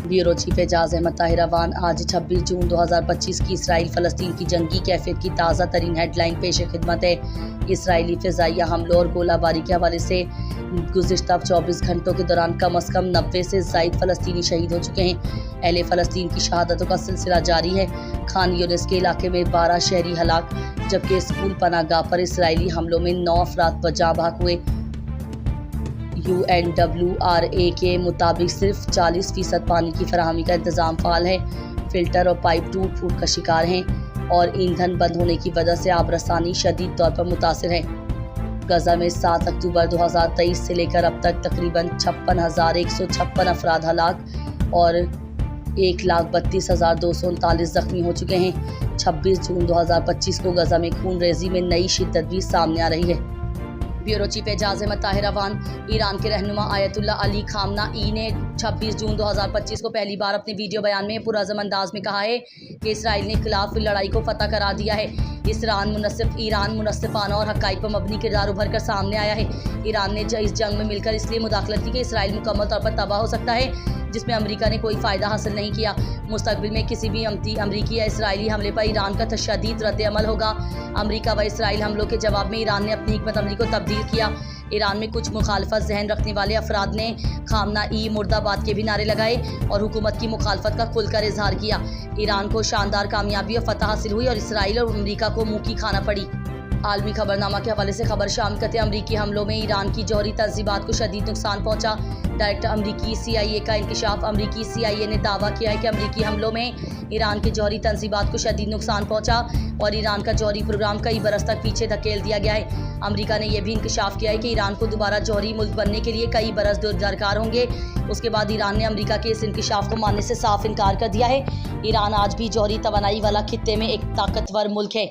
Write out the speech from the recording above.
Bureau chief Ejaz Ahmed Tahir Awan आज 26 जून 2025 की Israel फ़लस्तीन की जंगी कैफियत की ताज़ा तरीन हेडलाइन पेश खिदमत है। इसराइली फ़िज़ाइया हमलों और गोलाबारी के हवाले से गुज़िश्ता 24 घंटों के दौरान कम अज़ कम 90 से ज़ायद फ़लस्तीनी शहीद हो चुके हैं। अहले फ़लस्तीन की शहादतों का सिलसिला जारी है। खान यूनिस के इलाके में 12 शहरी हलाक, जबकि स्कूल पनागाह पर इसराइली हमलों में 9 अफराद बचा भाग हुए। UNWRA के मुताबिक सिर्फ 40% पानी की फराहमी का इंतज़ाम फ़ाल है। फ़िल्टर और पाइप टूट फूट का शिकार हैं और ईंधन बंद होने की वजह से आब रसानी शदीद तौर पर मुतासिर है। गज़ा में 7 अक्टूबर 2023 से लेकर अब तक तकरीबन 56,156 अफराद हलाक और 1,32,239 ज़ख्मी हो चुके हैं। 26 जून 2025 को गज़ा में खून रेज़ी में नई शिद्दत भी सामने आ रही है। Bureau chief Ejaz Ahmed Tahir Awan. Iran के रहनुमा आयतुल्ला अली खामनाई ने 26 जून 2025 को पहली बार अपने वीडियो बयान में पुरअज़म अंदाज में कहा है कि इसराइल ने खिलाफ लड़ाई को फतह करार दिया है। ईरान मुनसिफाना और हक़ाइक़ पर मबनी किरदार उभर कर सामने आया है। ईरान ने इस जंग में मिलकर इसलिए मुदाखलत की कि इसराइल मुकम्मल तौर पर तबाह हो सकता है, जिसमें अमेरिका ने कोई फ़ायदा हासिल नहीं किया। मुस्तक़बिल में किसी भी अमरीकी या इसराइली हमले पर ईरान का तशद्दुद रद्द-ए-अमल होगा। अमेरिका व इसराइल हमलों के जवाब में ईरान ने अपनी हिकमत अमली को तब्दील किया। ईरान में कुछ मुखालफत ज़हन रखने वाले अफराद ने खामनाई मुर्दाबाद के भी नारे लगाए और हुकूमत की मुखालफत का खुलकर इजहार किया। ईरान को शानदार कामयाबी और फतह हासिल हुई और इसराइल और अमेरिका को मुँह की खाना पड़ी। आलमी खबरनामा के हवाले से खबर शामिल करते अमरीकी हमलों में ईरान की जौहरी तंजीबात को शदीद नुकसान पहुंचा। डायरेक्टर अमरीकी CIA का इंकशाफ। अमरीकी CIA ने दावा किया है कि अमरीकी हमलों में ईरान की जौहरी तंजीबात को शदीद नुकसान पहुंचा और ईरान का जौहरी प्रोग्राम कई बरस तक पीछे धकेल दिया गया है। अमरीका ने यह भी इंकशाफ किया है कि ईरान को दोबारा जौहरी मुल्क बनने के लिए कई बरस दरकार होंगे। उसके बाद ईरान ने अमरीका के इस इंकशाफ को मानने से साफ इनकार कर दिया है। ईरान आज भी जौहरी तवानाई वाला खित्ते में एक ताकतवर मुल्क है।